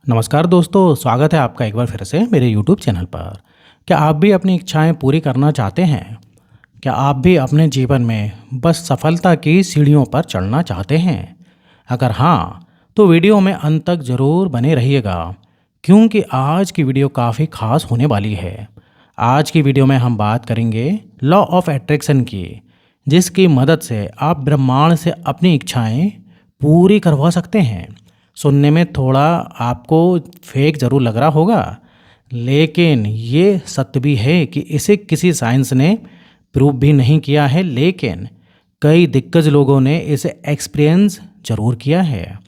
नमस्कार दोस्तों, स्वागत है आपका एक बार फिर से मेरे यूट्यूब चैनल पर। क्या आप भी अपनी इच्छाएं पूरी करना चाहते हैं? क्या आप भी अपने जीवन में बस सफलता की सीढ़ियों पर चढ़ना चाहते हैं? अगर हाँ, तो वीडियो में अंत तक ज़रूर बने रहिएगा, क्योंकि आज की वीडियो काफ़ी खास होने वाली है। आज की वीडियो में हम बात करेंगे लॉ ऑफ अट्रैक्शन की, जिसकी मदद से आप ब्रह्मांड से अपनी इच्छाएं पूरी करवा सकते हैं। सुनने में थोड़ा आपको फेक ज़रूर लग रहा होगा, लेकिन ये सत्य भी है कि इसे किसी साइंस ने प्रूव भी नहीं किया है, लेकिन कई दिग्गज लोगों ने इसे एक्सपीरियंस ज़रूर किया है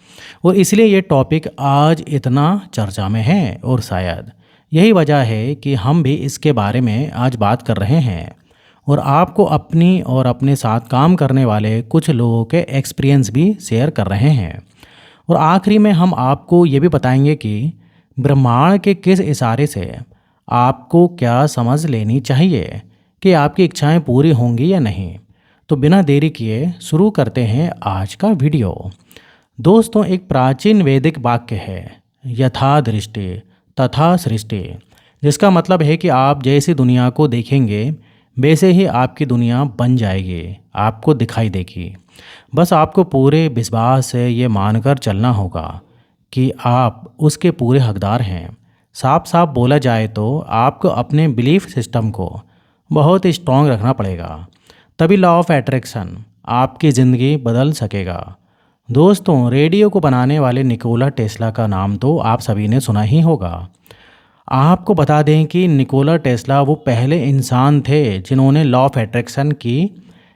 और इसलिए ये टॉपिक आज इतना चर्चा में है। और शायद यही वजह है कि हम भी इसके बारे में आज बात कर रहे हैं और आपको अपनी और अपने साथ काम करने वाले कुछ लोगों के एक्सपीरियंस भी शेयर कर रहे हैं। और आखिरी में हम आपको ये भी बताएंगे कि ब्रह्मांड के किस इशारे से आपको क्या समझ लेनी चाहिए कि आपकी इच्छाएं पूरी होंगी या नहीं। तो बिना देरी किए शुरू करते हैं आज का वीडियो। दोस्तों, एक प्राचीन वैदिक वाक्य है, यथा दृष्टि तथा सृष्टि, जिसका मतलब है कि आप जैसी दुनिया को देखेंगे वैसे ही आपकी दुनिया बन जाएगी, आपको दिखाई देगी। बस आपको पूरे विश्वास से ये मानकर चलना होगा कि आप उसके पूरे हकदार हैं। साफ साफ बोला जाए तो आपको अपने बिलीफ सिस्टम को बहुत स्ट्रॉन्ग रखना पड़ेगा, तभी लॉ ऑफ अट्रैक्शन आपकी ज़िंदगी बदल सकेगा। दोस्तों, रेडियो को बनाने वाले निकोला टेस्ला का नाम तो आप सभी ने सुना ही होगा। आपको बता दें कि निकोला टेस्ला वो पहले इंसान थे जिन्होंने लॉ ऑफ अट्रैक्शन की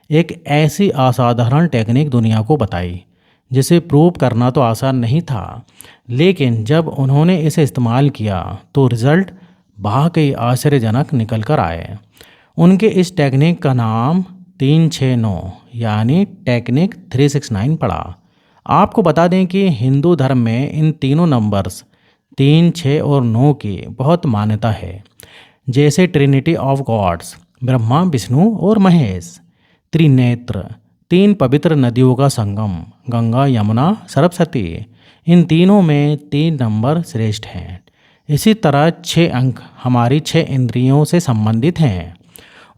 एक ऐसी असाधारण टेक्निक दुनिया को बताई जिसे प्रूव करना तो आसान नहीं था, लेकिन जब उन्होंने इसे इस्तेमाल किया तो रिज़ल्ट वाकई आश्चर्यजनक निकल कर आए। उनके इस टेक्निक का नाम 369 यानी टेक्निक 369 पड़ा। आपको बता दें कि हिंदू धर्म में इन तीनों नंबर्स 3, 6 और 9 की बहुत मान्यता है। जैसे trinity of gods, Brahma, Vishnu और महेश। त्रिनेत्र, 3 पवित्र नदियों का संगम, गंगा, यमुना, सरस्वती। इन तीनों में 3 नंबर श्रेष्ठ हैं। इसी तरह 6 अंक हमारी 6 इंद्रियों से संबंधित हैं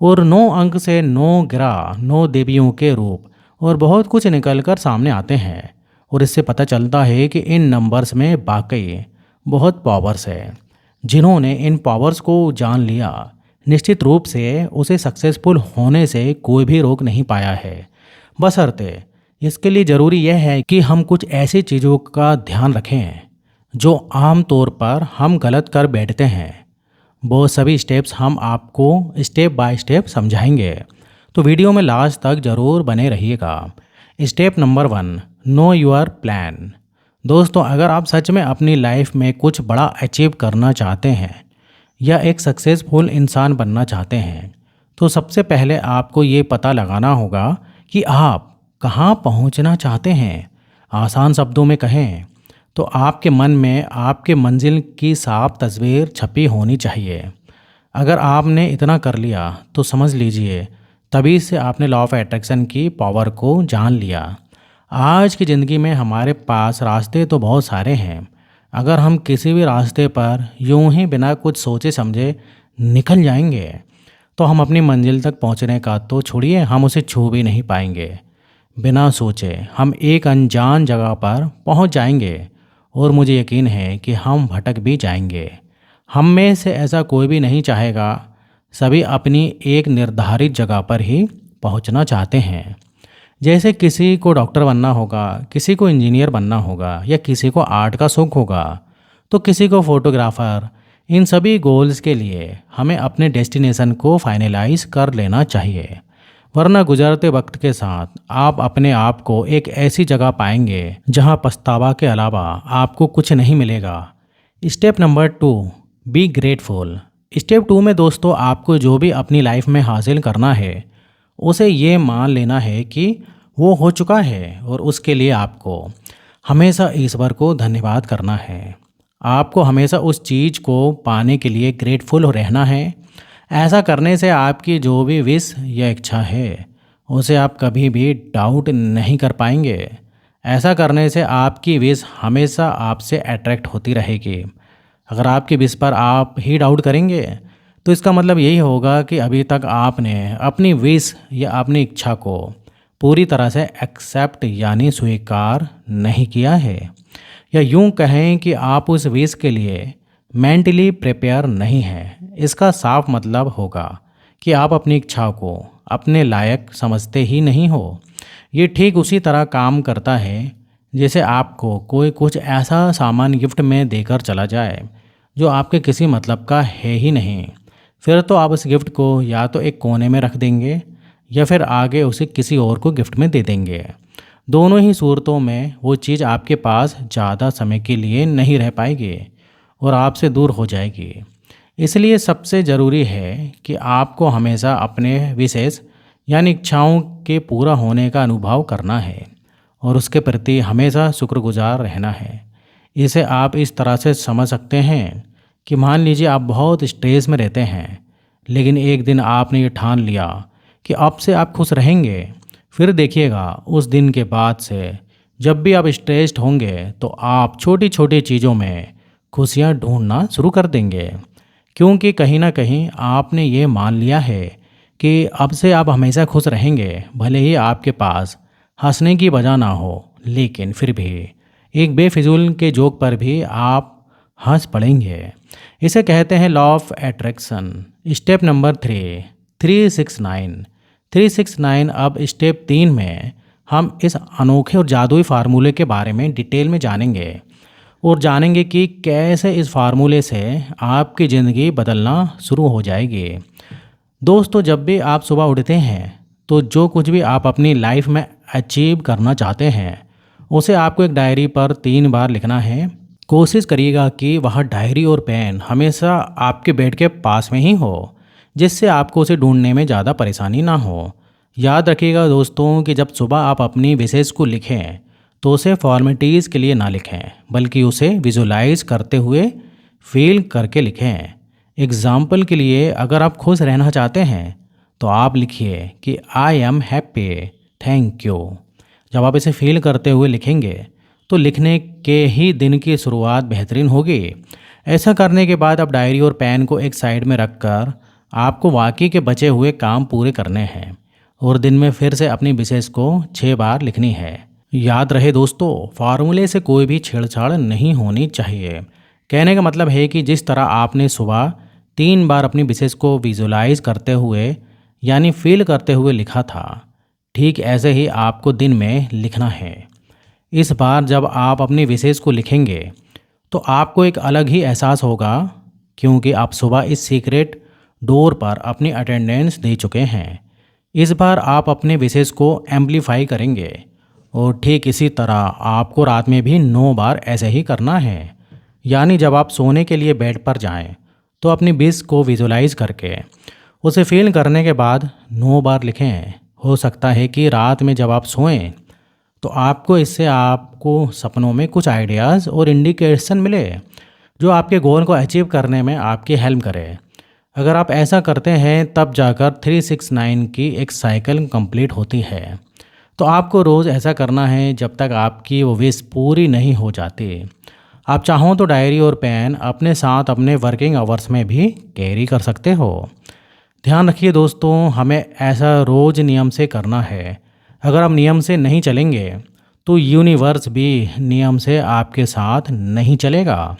और 9 अंक से 9 ग्रह, 9 देवियों के रूप और बहुत कुछ निकल कर सामने आते हैं। और इससे पता चलता है कि इन नंबर्स में वाकई बहुत पावर्स है। जिन्होंने इन पावर्स को जान लिया, निश्चित रूप से उसे सक्सेसफुल होने से कोई भी रोक नहीं पाया है। बशर्ते इसके लिए ज़रूरी यह है कि हम कुछ ऐसी चीज़ों का ध्यान रखें जो आम तौर पर हम गलत कर बैठते हैं। वो सभी स्टेप्स हम आपको स्टेप बाय स्टेप समझाएंगे, तो वीडियो में लास्ट तक ज़रूर बने रहिएगा। Step number 1, know your plan. दोस्तों, अगर आप सच में अपनी लाइफ में कुछ बड़ा अचीव करना चाहते हैं या एक सक्सेसफुल इंसान बनना चाहते हैं, तो सबसे पहले आपको ये पता लगाना होगा कि आप कहाँ पहुँचना चाहते हैं। आसान शब्दों में कहें तो आपके मन में आपके मंजिल की साफ तस्वीर छपी होनी चाहिए। अगर आपने इतना कर लिया तो समझ लीजिए तभी से आपने लॉ ऑफ अट्रैक्शन की पावर को जान लिया। आज की ज़िंदगी में हमारे पास रास्ते तो बहुत सारे हैं। अगर हम किसी भी रास्ते पर यूं ही बिना कुछ सोचे समझे निकल जाएंगे तो हम अपनी मंजिल तक पहुंचने का तो छोड़िए, हम उसे छू भी नहीं पाएंगे। बिना सोचे हम एक अनजान जगह पर पहुंच जाएंगे और मुझे यकीन है कि हम भटक भी जाएंगे। हम में से ऐसा कोई भी नहीं चाहेगा। सभी अपनी एक निर्धारित जगह पर ही पहुंचना चाहते हैं। जैसे किसी को डॉक्टर बनना होगा, किसी को इंजीनियर बनना होगा या किसी को आर्ट का शौक होगा, तो किसी को फोटोग्राफर। इन सभी गोल्स के लिए हमें अपने डेस्टिनेशन को फाइनलाइज कर लेना चाहिए, वरना गुजरते वक्त के साथ आप अपने आप को एक ऐसी जगह पाएंगे जहां पछतावा के अलावा आपको कुछ नहीं मिलेगा। Step number 2, be grateful. Step 2 में दोस्तों आपको जो भी अपनी लाइफ में हासिल करना है उसे ये मान लेना है कि वो हो चुका है और उसके लिए आपको हमेशा ईश्वर को धन्यवाद करना है। आपको हमेशा उस चीज़ को पाने के लिए ग्रेटफुल रहना है। ऐसा करने से आपकी जो भी विश या इच्छा है उसे आप कभी भी डाउट नहीं कर पाएंगे। ऐसा करने से आपकी विश हमेशा आपसे अट्रैक्ट होती रहेगी। अगर आपकी विश पर आप ही डाउट करेंगे तो इसका मतलब यही होगा कि अभी तक आपने अपनी विश या अपनी इच्छा को पूरी तरह से एक्सेप्ट यानी स्वीकार नहीं किया है, या यूं कहें कि आप उस विश के लिए मेंटली प्रिपेयर नहीं हैं। इसका साफ मतलब होगा कि आप अपनी इच्छा को अपने लायक समझते ही नहीं हो। ये ठीक उसी तरह काम करता है जैसे आपको कोई कुछ ऐसा सामान गिफ्ट में देकर चला जाए जो आपके किसी मतलब का है ही नहीं। फिर तो आप उस गिफ्ट को या तो एक कोने में रख देंगे या फिर आगे उसे किसी और को गिफ्ट में दे देंगे। दोनों ही सूरतों में वो चीज़ आपके पास ज़्यादा समय के लिए नहीं रह पाएगी और आपसे दूर हो जाएगी। इसलिए सबसे ज़रूरी है कि आपको हमेशा अपने विशेष यानी इच्छाओं के पूरा होने का अनुभव करना है और उसके प्रति हमेशा शुक्रगुजार रहना है। इसे आप इस तरह से समझ सकते हैं कि मान लीजिए आप बहुत स्ट्रेस में रहते हैं, लेकिन एक दिन आपने ये ठान लिया कि अब से आप खुश रहेंगे। फिर देखिएगा उस दिन के बाद से जब भी आप स्ट्रेस्ड होंगे तो आप छोटी छोटी चीज़ों में खुशियाँ ढूंढना शुरू कर देंगे, क्योंकि कहीं ना कहीं आपने ये मान लिया है कि अब से आप हमेशा खुश रहेंगे। भले ही आपके पास हंसने की वजह ना हो, लेकिन फिर भी एक बेफिजूल के जोक पर भी आप हंस पड़ेंगे। इसे कहते हैं law of attraction. Step number 369। अब स्टेप 3 में हम इस अनोखे और जादुई फार्मूले के बारे में डिटेल में जानेंगे और जानेंगे कि कैसे इस फार्मूले से आपकी ज़िंदगी बदलना शुरू हो जाएगी। दोस्तों, जब भी आप सुबह उठते हैं तो जो कुछ भी आप अपनी लाइफ में अचीव करना चाहते हैं उसे आपको एक डायरी पर 3 बार लिखना है। कोशिश करिएगा कि वह डायरी और पेन हमेशा आपके बेड के पास में ही हो, जिससे आपको उसे ढूंढने में ज़्यादा परेशानी ना हो। याद रखिएगा दोस्तों कि जब सुबह आप अपनी विशेष को लिखें तो उसे फॉर्मेलिटीज़ के लिए ना लिखें, बल्कि उसे विजुलाइज करते हुए फील करके लिखें। एग्ज़ाम्पल के लिए, अगर आप खुश रहना चाहते हैं तो आप लिखिए कि I am happy, thank you. जब आप इसे फील करते हुए लिखेंगे तो लिखने के ही दिन की शुरुआत बेहतरीन होगी। ऐसा करने के बाद आप डायरी और पेन को एक साइड में रखकर आपको बाकी के बचे हुए काम पूरे करने हैं और दिन में फिर से अपनी विशेष को 6 बार लिखनी है। याद रहे दोस्तों, फार्मूले से कोई भी छेड़छाड़ नहीं होनी चाहिए। कहने का मतलब है कि जिस तरह आपने सुबह 3 बार अपनी विशेष को विजुलाइज करते हुए यानी फील करते हुए लिखा था, ठीक ऐसे ही आपको दिन में लिखना है। इस बार जब आप अपनी विशेष को लिखेंगे तो आपको एक अलग ही एहसास होगा, क्योंकि आप सुबह इस सीक्रेट डोर पर अपनी अटेंडेंस दे चुके हैं। इस बार आप अपने विशेष को एम्पलीफाई करेंगे और ठीक इसी तरह आपको रात में भी 9 बार ऐसे ही करना है। यानी जब आप सोने के लिए बेड पर जाएं तो अपनी विश को विजुलाइज करके उसे फील करने के बाद 9 बार लिखें। हो सकता है कि रात में जब आप सोएं तो आपको इससे आपको सपनों में कुछ आइडियाज़ और इंडिकेशन मिले जो आपके गोल को अचीव करने में आपकी हेल्प करे। अगर आप ऐसा करते हैं तब जाकर 369 की एक साइकिल कंप्लीट होती है। तो आपको रोज़ ऐसा करना है जब तक आपकी वो विश पूरी नहीं हो जाती। आप चाहो तो डायरी और पेन अपने साथ अपने वर्किंग आवर्स में भी कैरी कर सकते हो। ध्यान रखिए दोस्तों, हमें ऐसा रोज़ नियम से करना है। अगर आप नियम से नहीं चलेंगे तो यूनिवर्स भी नियम से आपके साथ नहीं चलेगा।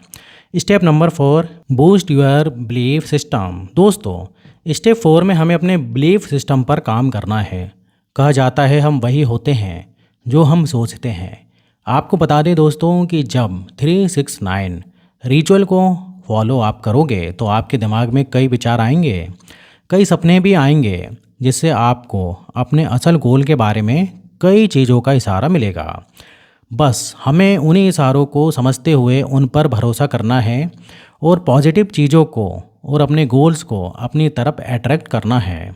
Step number 4, boost your belief system. दोस्तों, स्टेप 4 में हमें अपने बिलीफ सिस्टम पर काम करना है। कहा जाता है हम वही होते हैं जो हम सोचते हैं। आपको बता दें दोस्तों कि जब 369 रिचुअल को फॉलो आप करोगे तो आपके दिमाग में कई विचार आएंगे, कई सपने भी आएंगे, जिससे आपको अपने असल गोल के बारे में कई चीज़ों का इशारा मिलेगा। बस हमें उन्हीं इशारों को समझते हुए उन पर भरोसा करना है और पॉजिटिव चीज़ों को और अपने गोल्स को अपनी तरफ अट्रैक्ट करना है।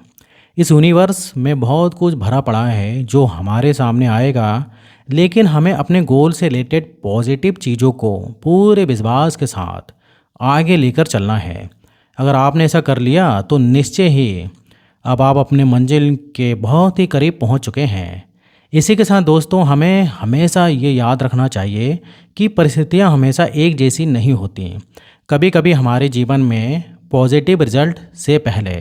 इस यूनिवर्स में बहुत कुछ भरा पड़ा है जो हमारे सामने आएगा, लेकिन हमें अपने गोल से रिलेटेड पॉजिटिव चीज़ों को पूरे विश्वास के साथ आगे लेकर चलना है। अगर आपने ऐसा कर लिया तो निश्चय ही अब आप अपने मंजिल के बहुत ही करीब पहुंच चुके हैं। इसी के साथ दोस्तों हमें हमेशा ये याद रखना चाहिए कि परिस्थितियाँ हमेशा एक जैसी नहीं होती। कभी कभी हमारे जीवन में पॉजिटिव रिजल्ट से पहले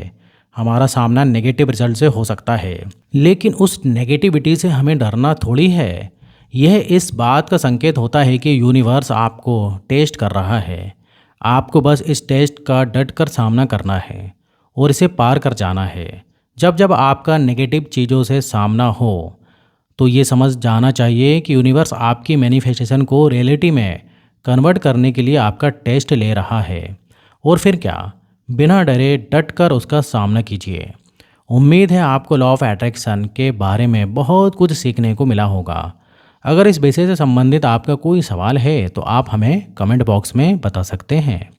हमारा सामना नेगेटिव रिजल्ट से हो सकता है, लेकिन उस नेगेटिविटी से हमें डरना थोड़ी है। यह इस बात का संकेत होता है कि यूनिवर्स आपको टेस्ट कर रहा है। आपको बस इस टेस्ट का डट कर सामना करना है और इसे पार कर जाना है। जब जब आपका नेगेटिव चीज़ों से सामना हो तो ये समझ जाना चाहिए कि यूनिवर्स आपकी मैनिफेस्टेशन को रियलिटी में कन्वर्ट करने के लिए आपका टेस्ट ले रहा है। और फिर क्या, बिना डरे डट कर उसका सामना कीजिए। उम्मीद है आपको लॉ ऑफ अट्रैक्शन के बारे में बहुत कुछ सीखने को मिला होगा। अगर इस विषय से संबंधित आपका कोई सवाल है तो आप हमें कमेंट बॉक्स में बता सकते हैं।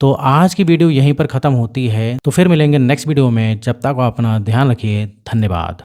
तो आज की वीडियो यहीं पर ख़त्म होती है, तो फिर मिलेंगे नेक्स्ट वीडियो में। जब तक आप अपना ध्यान रखिए। धन्यवाद।